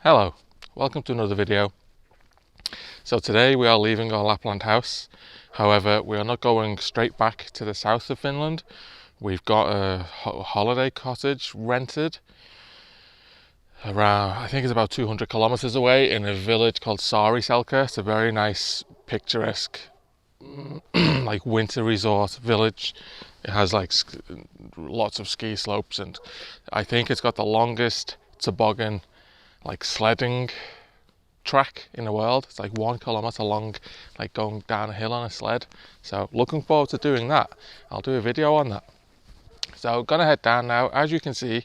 Hello, welcome to another video. So today we are leaving our Lapland house. However, we are not going straight back to the south of Finland. We've got a holiday cottage rented around, I think it's about 200 kilometers away in a village called Saariselkä. It's a very nice, picturesque, like winter resort village. It has like lots of ski slopes, and I think it's got the longest toboggan, like sledding track in the world. It's like 1 kilometer long, like going down a hill on a sled. So looking forward to doing that. I'll do a video on that. So gonna head down now. As you can see,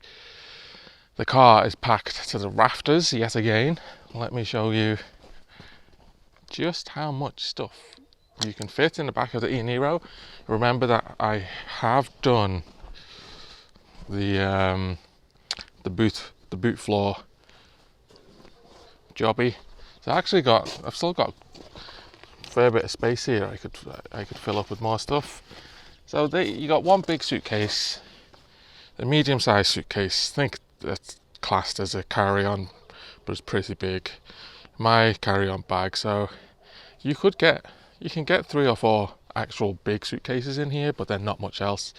the car is packed to the rafters yet again. Let me show you just how much stuff you can fit in the back of the e-niro. Remember that I have done the boot floor jobby. So I've still got a fair bit of space here. I could fill up with more stuff. So you got one big suitcase, a medium-sized suitcase. I think that's classed as a carry-on, but it's pretty big. My carry-on bag. So you can get 3 or 4 actual big suitcases in here, but then not much else.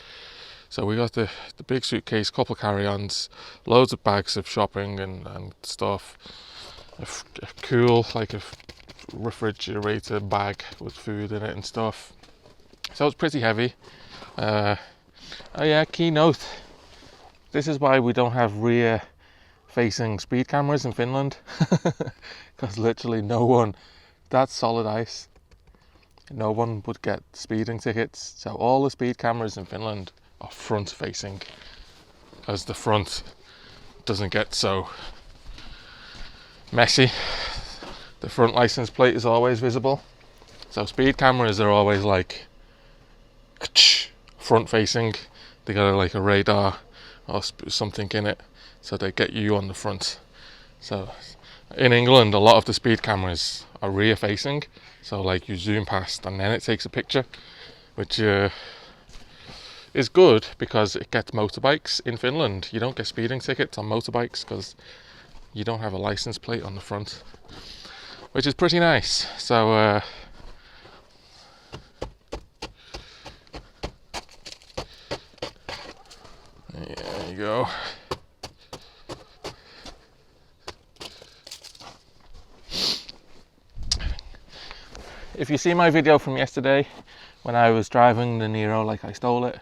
So we got the big suitcase, couple carry-ons, loads of bags of shopping and stuff. A cool, like a refrigerator bag with food in it and stuff. So it's pretty heavy. Oh yeah, keynote. This is why we don't have rear facing speed cameras in Finland. Because literally no one, that's solid ice. No one would get speeding tickets. So all the speed cameras in Finland are front facing, as the front doesn't get so messy. The front license plate is always visible. So speed cameras are always like front facing. They got like a radar or something in it, so they get you on the front. So in England, a lot of the speed cameras are rear facing. So like you zoom past and then it takes a picture, which is good because it gets motorbikes. In Finland, you don't get speeding tickets on motorbikes because you don't have a license plate on the front, which is pretty nice. So there you go. If you see my video from yesterday when I was driving the Niro like I stole it,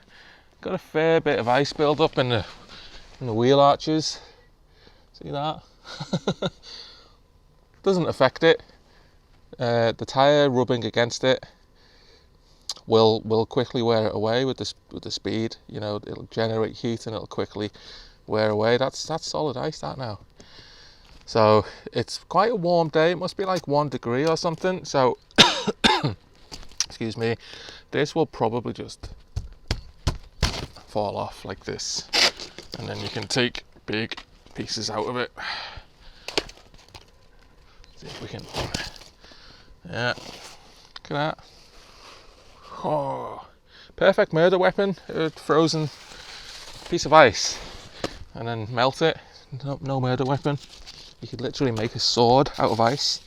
got a fair bit of ice build up in the wheel arches. See that? Doesn't affect it. The tyre rubbing against it will quickly wear it away with the speed. You know, it'll generate heat and it'll quickly wear away. That's solid ice, that now. So it's quite a warm day. It must be like 1 degree or something. So excuse me, this will probably just fall off like this, and then you can take big pieces out of it. See if we can, yeah, look at that. Oh, perfect murder weapon. A frozen piece of ice and then melt it. No murder weapon. You could literally make a sword out of ice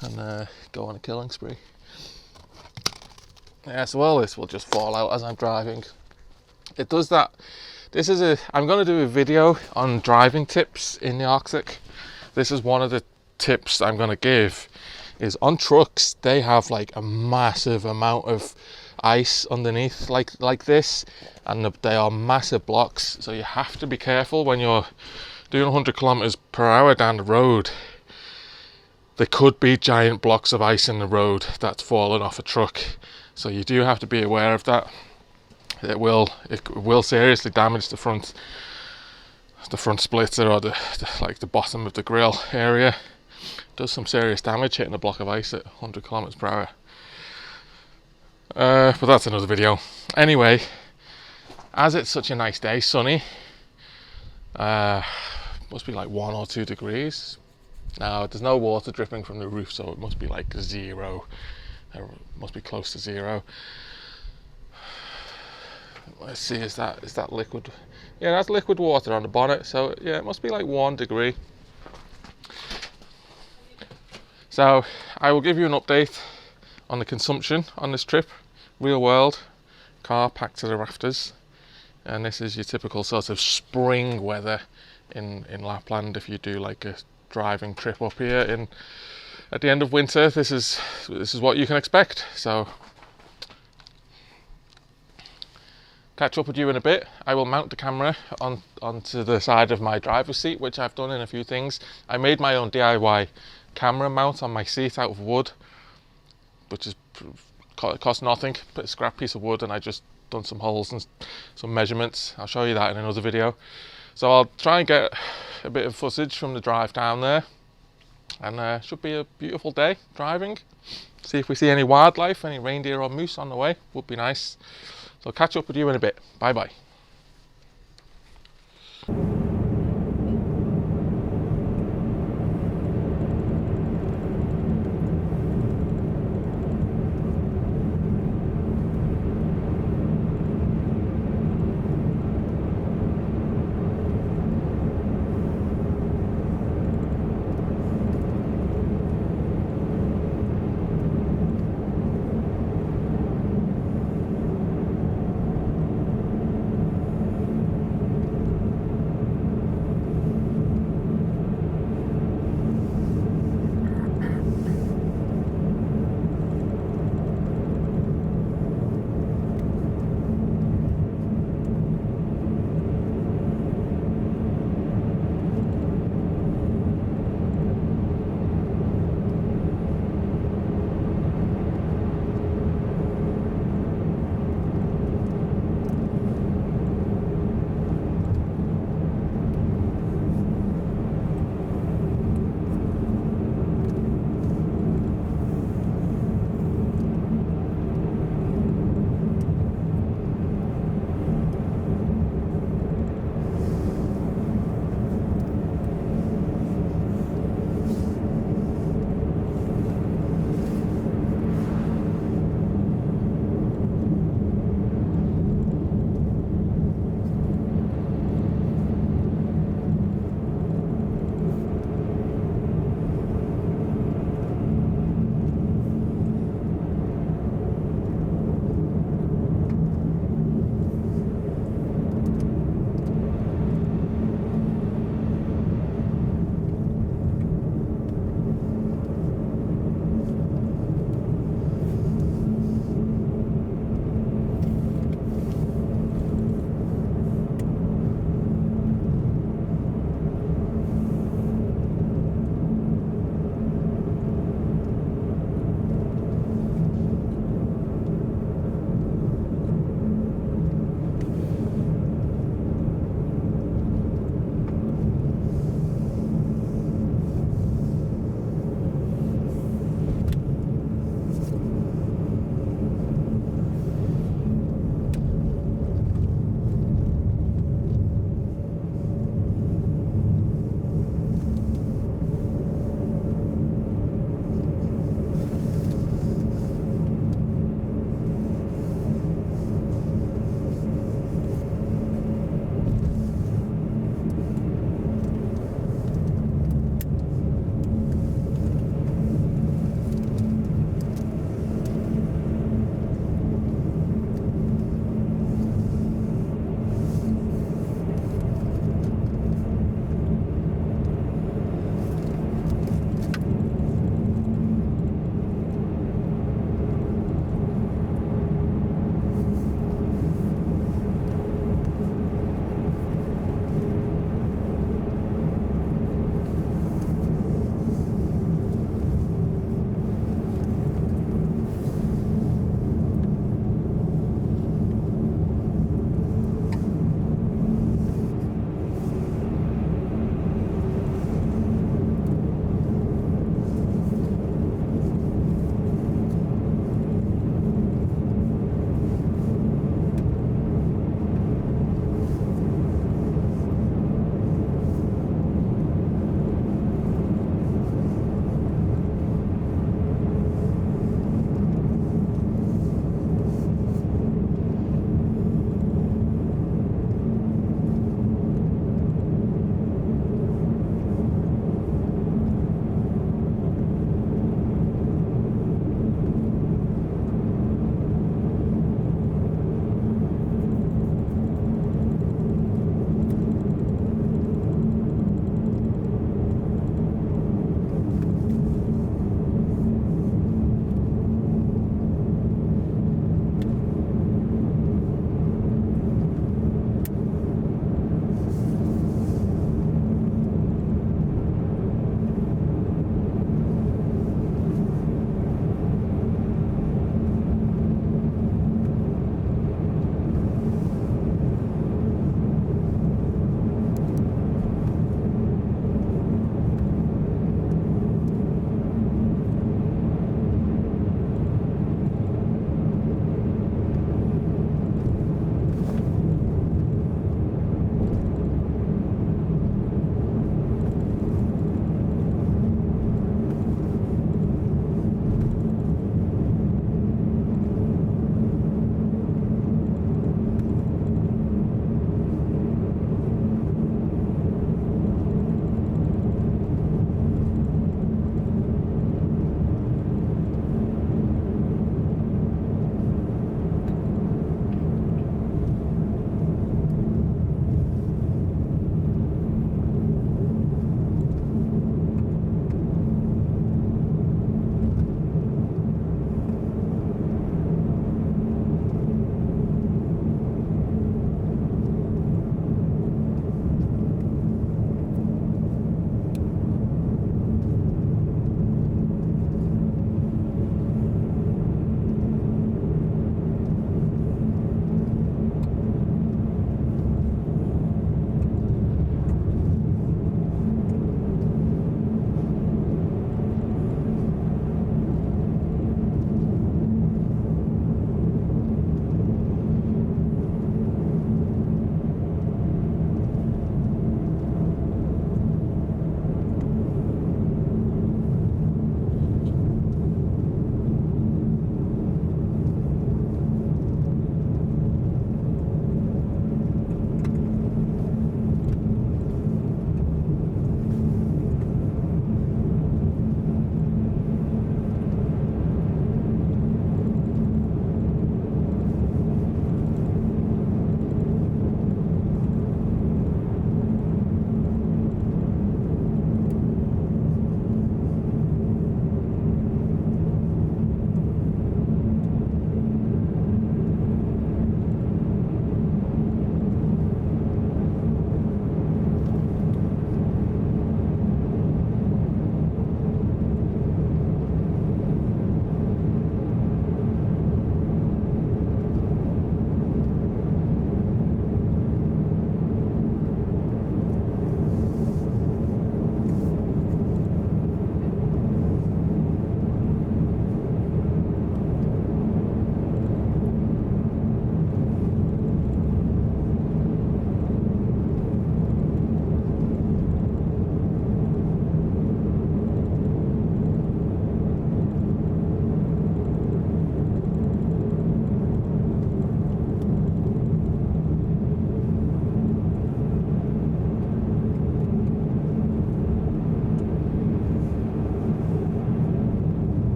and go on a killing spree. Yeah, so all this will just fall out as I'm driving. It does that. I'm going to do a video on driving tips in the Arctic. This is one of the tips I'm going to give, is on trucks they have like a massive amount of ice underneath like this, and they are massive blocks, so you have to be careful when you're doing 100 kilometers per hour down the road. There could be giant blocks of ice in the road that's fallen off a truck, so you do have to be aware of that. It will seriously damage the front splitter or the bottom of the grille area. It does some serious damage hitting a block of ice at 100 kilometers per hour. But that's another video. Anyway, as it's such a nice day, sunny, must be like 1 or 2 degrees. Now there's no water dripping from the roof, so it must be like 0. It must be close to 0. Let's see, is that liquid? Yeah, that's liquid water on the bonnet, so yeah, it must be like 1 degree. So I will give you an update on the consumption on this trip. Real world, car packed to the rafters, and this is your typical sort of spring weather in Lapland. If you do like a driving trip up here in at the end of winter, this is what you can expect. So catch up with you in a bit. I will mount the camera onto the side of my driver's seat, which I've done in a few things. I made my own DIY camera mount on my seat out of wood, which cost nothing, but a scrap piece of wood, and I just done some holes and some measurements. I'll show you that in another video. So I'll try and get a bit of footage from the drive down there, and should be a beautiful day driving. See if we see any wildlife, any reindeer or moose on the way, would be nice. So I'll catch up with you in a bit. Bye bye.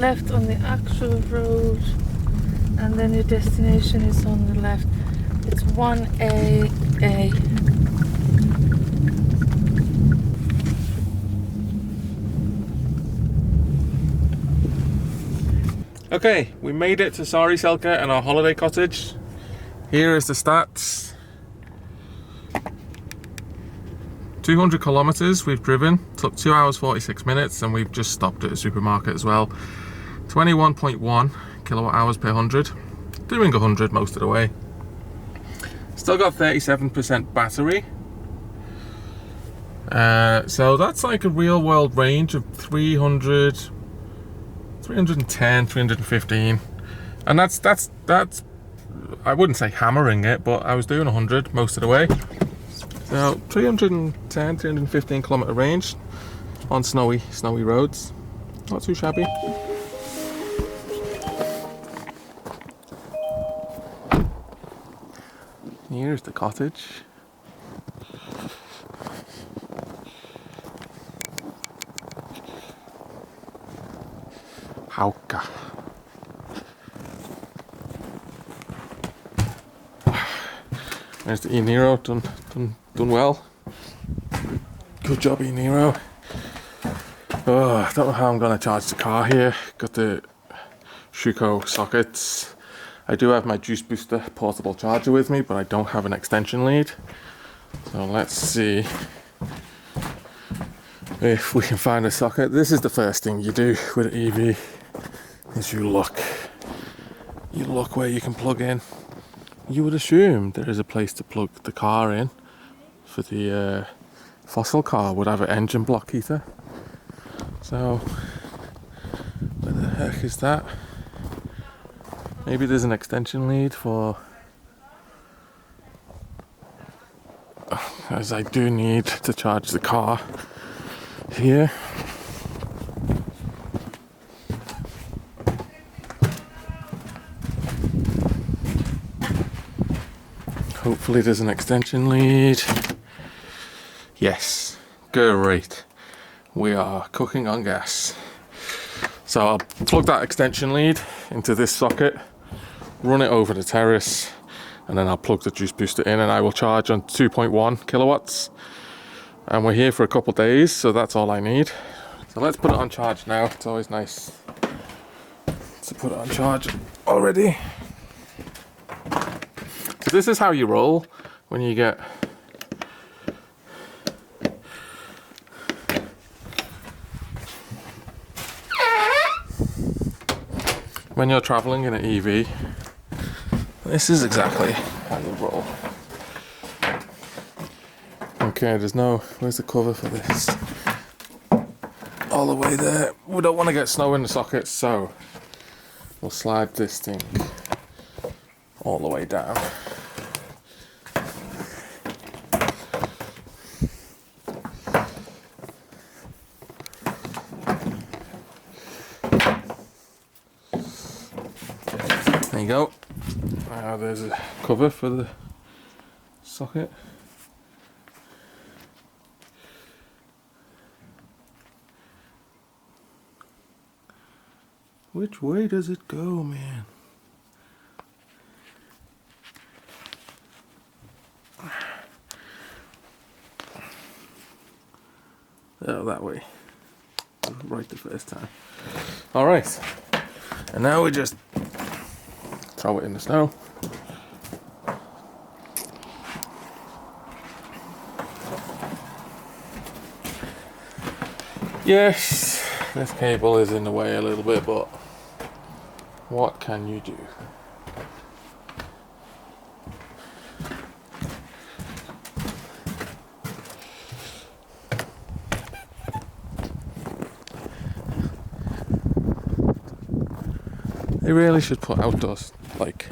left on the actual road, and then your destination is on the left. It's 1AA. Okay, we made it to Saariselkä and our holiday cottage. Here is the stats. 200 kilometers we've driven, took 2 hours 46 minutes, and we've just stopped at a supermarket as well. 21.1 kilowatt hours per 100, doing 100 most of the way. Still got 37% battery. So that's like a real world range of 300, 310, 315. And that's I wouldn't say hammering it, but I was doing 100 most of the way. So 310, 315 kilometer range on snowy roads. Not too shabby. Here's the cottage. Haukka. There's the e-niro, done well. Good job, e-niro. Oh, I don't know how I'm gonna charge the car here. Got the Shuko sockets. I do have my juice booster portable charger with me, but I don't have an extension lead. So let's see if we can find a socket. This is the first thing you do with an EV, is you look where you can plug in. You would assume there is a place to plug the car in for the fossil car would have an engine block heater. So where the heck is that? Maybe there's an extension lead for, as I do need to charge the car here. Hopefully there's an extension lead. Yes, great. We are cooking on gas. So I'll plug that extension lead into this socket, run it over the terrace, and then I'll plug the juice booster in, and I will charge on 2.1 kilowatts. And we're here for a couple days, so that's all I need. So let's put it on charge now. It's always nice to put it on charge already. So this is how you roll when you get when you're traveling in an EV. This is exactly how you roll. Okay, where's the cover for this? All the way there. We don't want to get snow in the sockets, so we'll slide this thing all the way down. There you go. Now there's a cover for the socket. Which way does it go, man? Oh, that way. Right the first time. Alright. And now we just throw it in the snow. Yes, this cable is in the way a little bit, but what can you do? They really should put outdoors like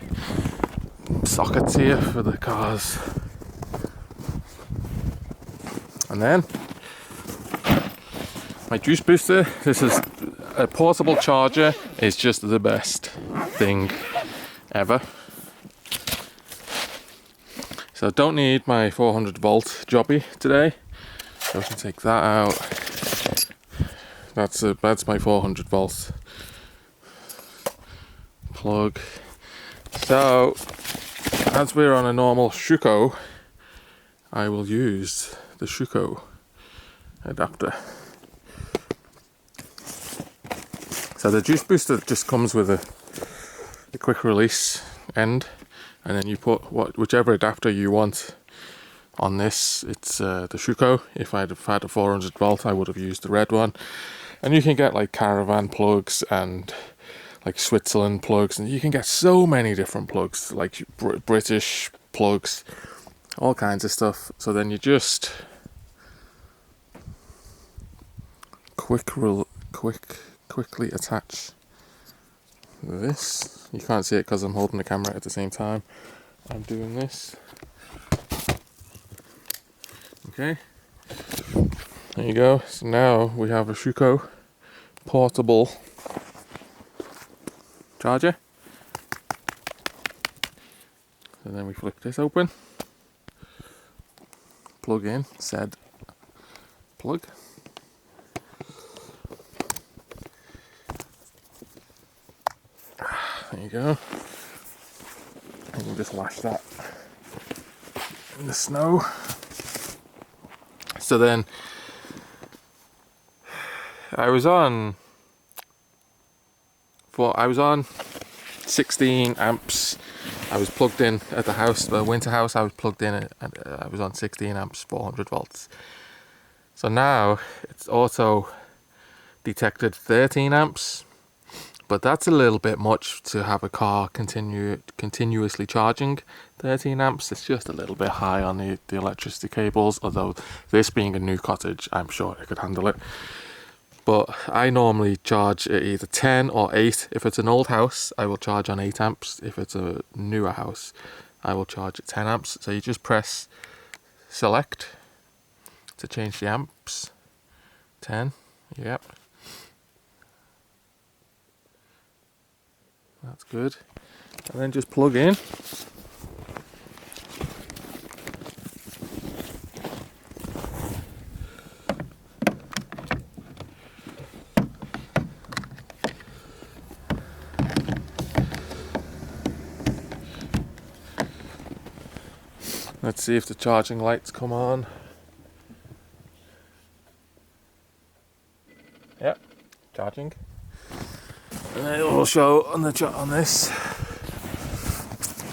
sockets here for the cars. And then my juice booster. This is a portable charger. It's just the best thing ever. So I don't need my 400 volt jobby today. So I can take that out. That's my 400 volts plug. So, as we're on a normal Schuko, I will use the Schuko adapter. So the juice booster just comes with a quick release end, and then you put whichever adapter you want on this. It's the Schuko. If I'd have had a 400 volt, I would have used the red one. And you can get like caravan plugs and like Switzerland plugs, and you can get so many different plugs, like British plugs, all kinds of stuff. So then you just quickly attach this. You can't see it because I'm holding the camera at the same time I'm doing this. Okay, there you go. So now we have a Schuko portable charger. And then we flip this open, plug in said plug. There you go. And you just lash that in the snow. So then I was on 16 amps. I was plugged in at the house, the winter house. I was plugged in and I was on 16 amps, 400 volts. So now it's auto detected 13 amps, but that's a little bit much to have a car continuously charging 13 amps. It's just a little bit high on the electricity cables, although this being a new Cottage, I'm sure it could handle it. But I normally charge at either 10 or 8. If it's an old house, I will charge on 8 amps. If it's a newer house, I will charge at 10 amps. So you just press select to change the amps. 10, yep. That's good. And then just plug in. Let's see if the charging lights come on. Yep, charging. And it will show on this.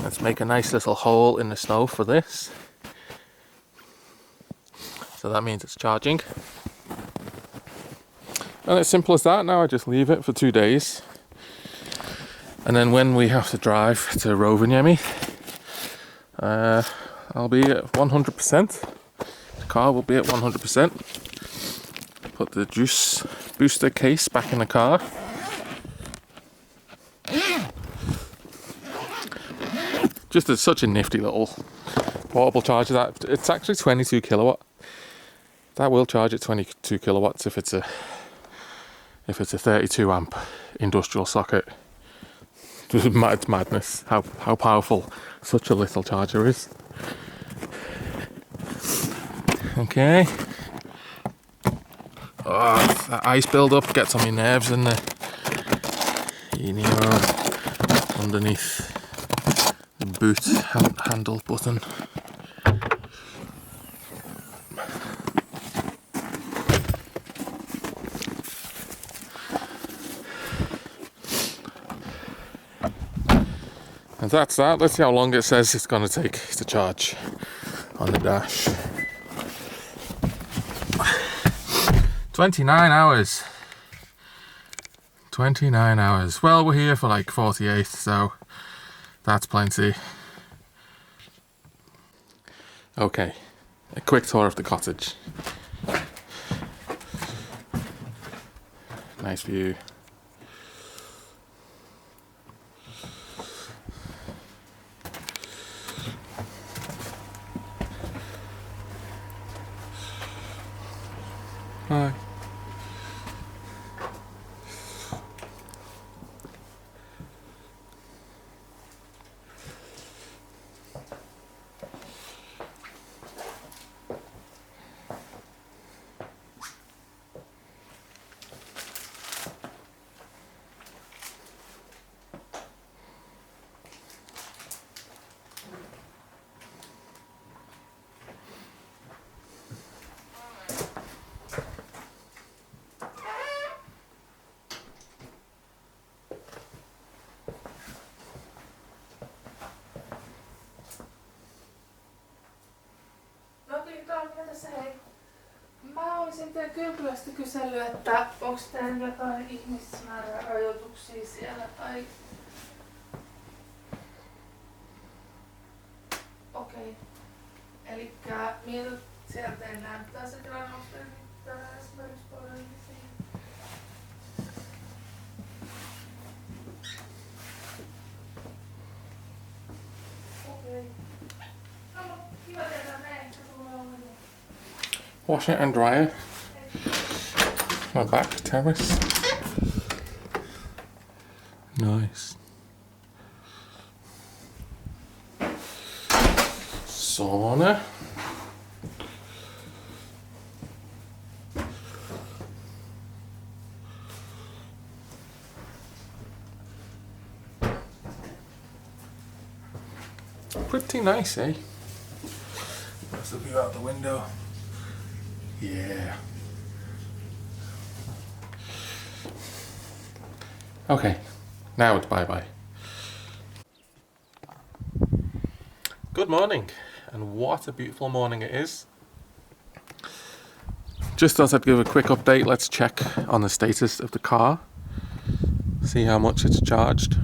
Let's make a nice little hole in the snow for this. So that means it's charging. And it's simple as that. Now I just leave it for 2 days. And then when we have to drive to Rovaniemi, I'll be at 100%. The car will be at 100%. Put the juice booster case back in the car. Just such a nifty little portable charger. That it's actually 22 kilowatt. That will charge at 22 kilowatts if it's a 32 amp industrial socket. It's madness how powerful such a little charger is. Okay. Oh, that ice build up gets on my nerves in the e-niro underneath the boot handle button. And that's that. Let's see how long it says it's going to take to charge on the dash. 29 hours. 29 hours. Well, we're here for like 48, so that's plenty. Okay, a quick tour of the cottage. Nice view. Hi. mitään kylpylästä kysellyt, että onko teillä jotain ihmismäärän rajoituksia siellä tai... Okei. Elikkä miltä sieltä teillä näyttää se tilanne, onko teillä mitään esimerkiksi palveluisia? Okei. No, kiva tehdä näin, että tulee olemaan. Wash it and dry it. My back terrace. Nice. Sauna. Pretty nice, eh? That's the view out the window. Yeah. Okay, now it's bye-bye. Good morning, and what a beautiful morning it is. Just thought I'd give a quick update. Let's check on the status of the car, see how much it's charged.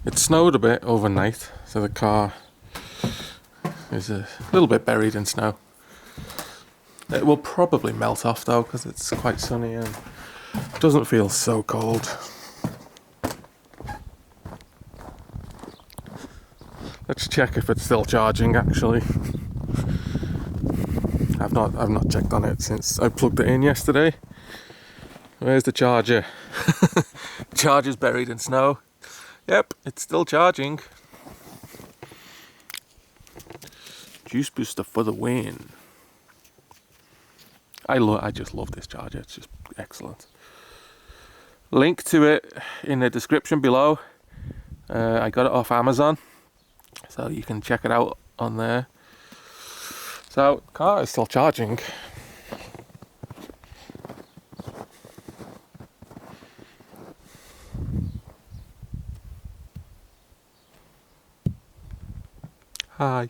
It snowed a bit overnight, so the car is a little bit buried in snow. It will probably melt off though, because it's quite sunny and doesn't feel so cold. Let's check if it's still charging actually. I've not checked on it since I plugged it in yesterday. Where's the charger? Charger's buried in snow. Yep, it's still charging. Juice booster for the win. I just love this charger, it's just excellent. Link to it in the description below. I got it off Amazon, so you can check it out on there. So, the car is still charging. Hi.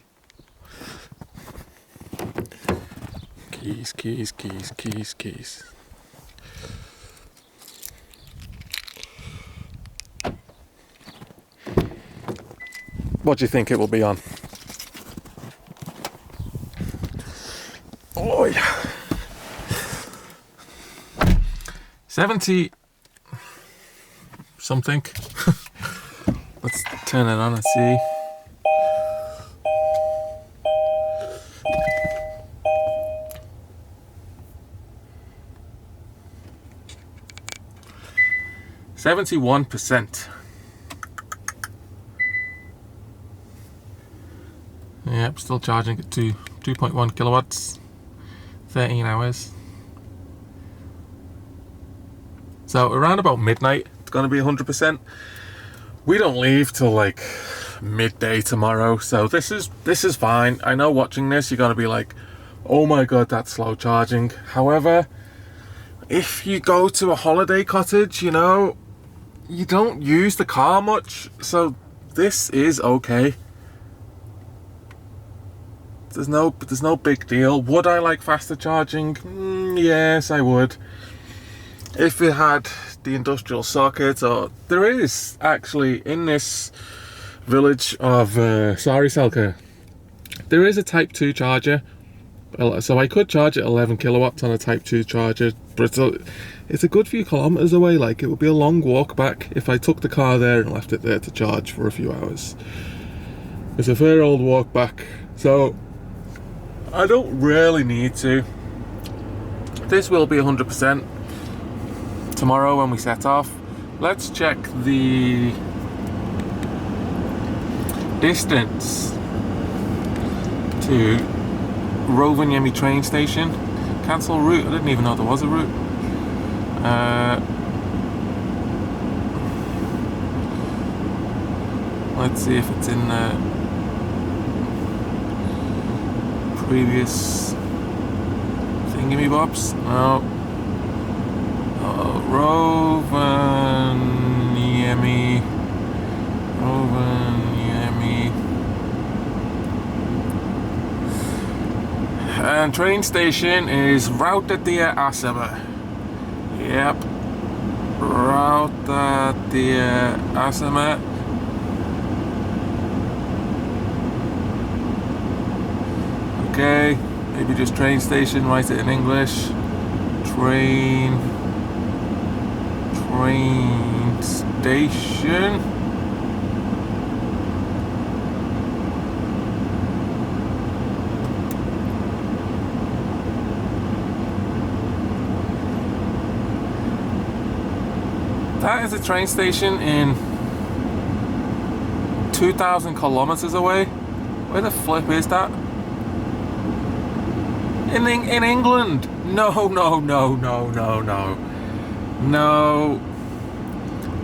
Keys, keys, keys, keys, keys. What do you think it will be on? Oh yeah. 70 something. Let's turn it on and see. %71%. Yep, still charging at 2.1 kilowatts, 13 hours. So around about midnight, it's gonna be 100%. We don't leave till like midday tomorrow, so this is fine. I know watching this, you're gonna be like, oh my god, that's slow charging. However, if you go to a holiday cottage, you know, you don't use the car much, so this is okay. There's no big deal. Would I like faster charging? Yes, I would. If it had the industrial socket, or there is actually in this village of Saariselkä, there is a Type 2 charger. So I could charge at 11 kilowatts on a Type 2 charger, but it's a good few kilometres away. Like, it would be a long walk back if I took the car there and left it there to charge for a few hours. It's a fair old walk back, so I don't really need to. This will be 100% tomorrow when we set off. Let's check the distance to Rovaniemi train station. Cancel route. I didn't even know there was a route. Let's see if it's in the previous thingamybobs. No. Rovaniemi. And train station is Rautatieasema. Yep. Rautatieasema. Okay, maybe just train station, write it in English. Train station. That is a train station in 2,000 kilometers away. Where the flip is that? In England? No.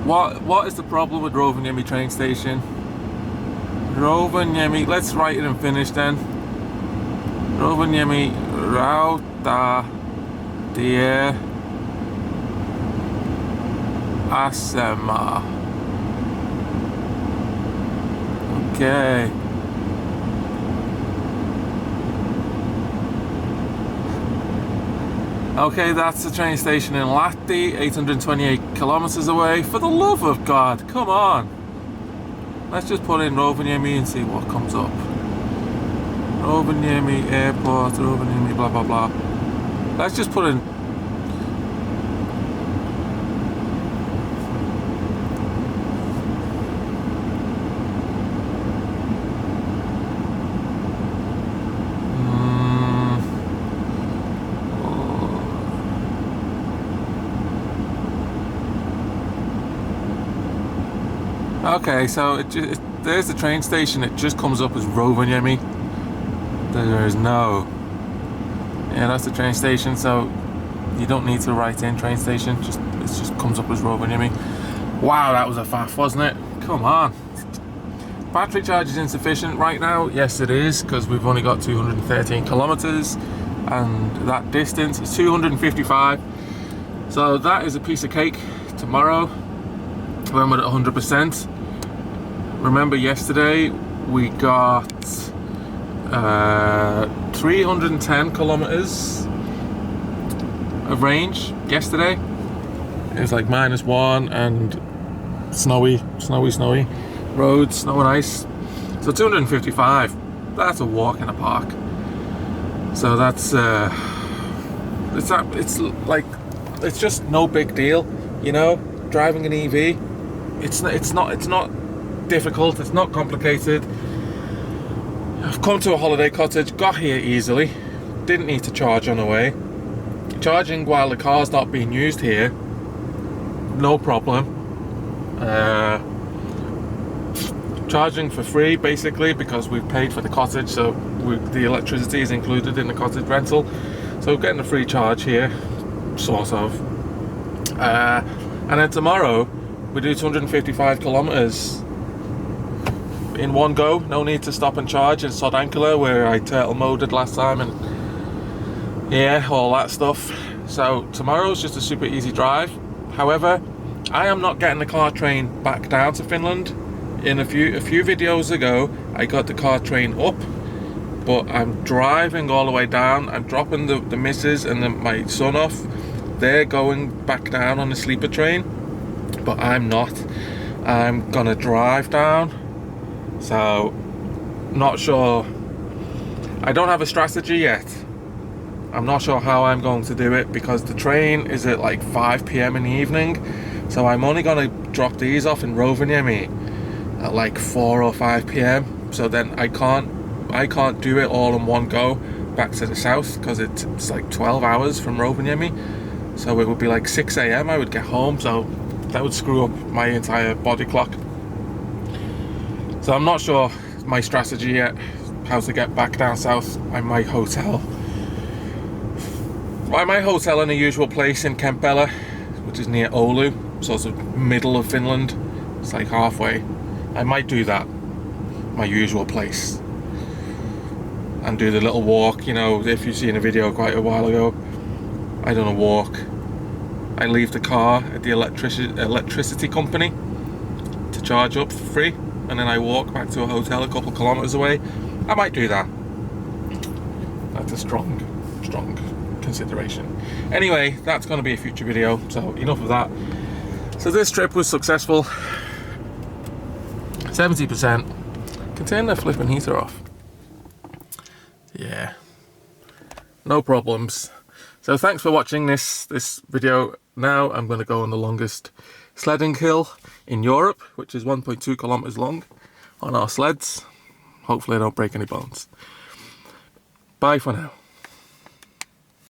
What is the problem with Rovaniemi train station? Rovaniemi, let's write it and finish then. Rovaniemi Rautatieasema. Okay. Okay, that's the train station in Lahti, 828 kilometers away. For the love of God, come on. Let's just put in Rovaniemi and see what comes up. Rovaniemi Airport, Rovaniemi blah blah blah. Let's just put in. Okay, so there's the train station. It just comes up as Rovaniemi. There is no. Yeah, that's the train station. So you don't need to write in train station. It just comes up as Rovaniemi. Wow, that was a faff, wasn't it? Come on. Battery charge is insufficient right now. Yes, it is, because we've only got 213 kilometers, and that distance is 255. So that is a piece of cake. Tomorrow, when we're at 100%. Remember yesterday we got 310 kilometers of range yesterday. It was like -1 and snowy roads, snow and ice. So 255, that's a walk in the park. So that's it's just no big deal, you know. Driving an EV, it's not difficult, it's not complicated. I've come to a holiday cottage, got here easily, didn't need to charge on the way. Charging while the car's not being used here, no problem. Charging for free basically, because we've paid for the cottage, so the electricity is included in the cottage rental. So getting a free charge here, sort of. And then tomorrow we do 255 kilometers in one go. No need to stop and charge in Saariselkä, where I turtle moded last time, and yeah, all that stuff. So tomorrow's just a super easy drive. However, I am not getting the car train back down to Finland. In a few videos ago, I got the car train up, but I'm driving all the way down. I'm dropping the missus and my son off. They're going back down on the sleeper train, but I'm not. I'm gonna drive down. So, not sure. I don't have a strategy yet. I'm not sure how I'm going to do it, because the train is at like 5 p.m. in the evening. So I'm only gonna drop these off in Rovaniemi at like 4 or 5 p.m. So then I can't do it all in one go back to the south, because it's like 12 hours from Rovaniemi. So it would be like 6 a.m. I would get home, so that would screw up my entire body clock. So I'm not sure my strategy yet, how to get back down south. I might hotel in a usual place in Kempele, which is near Oulu, sort of middle of Finland. It's like halfway. I might do that, my usual place, and do the little walk. You know, if you've seen a video quite a while ago, I done a walk. I leave the car at the electricity company to charge up for free, and then I walk back to a hotel a couple of kilometers away. I might do that. That's a strong consideration. Anyway, that's going to be a future video, so enough of that. So this trip was successful. 70%. Can turn the flipping heater off. Yeah, no problems. So thanks for watching this video. Now I'm going to go on the longest sledding hill in Europe, which is 1.2 kilometers long, on our sleds. Hopefully I don't break any bones. Bye for now.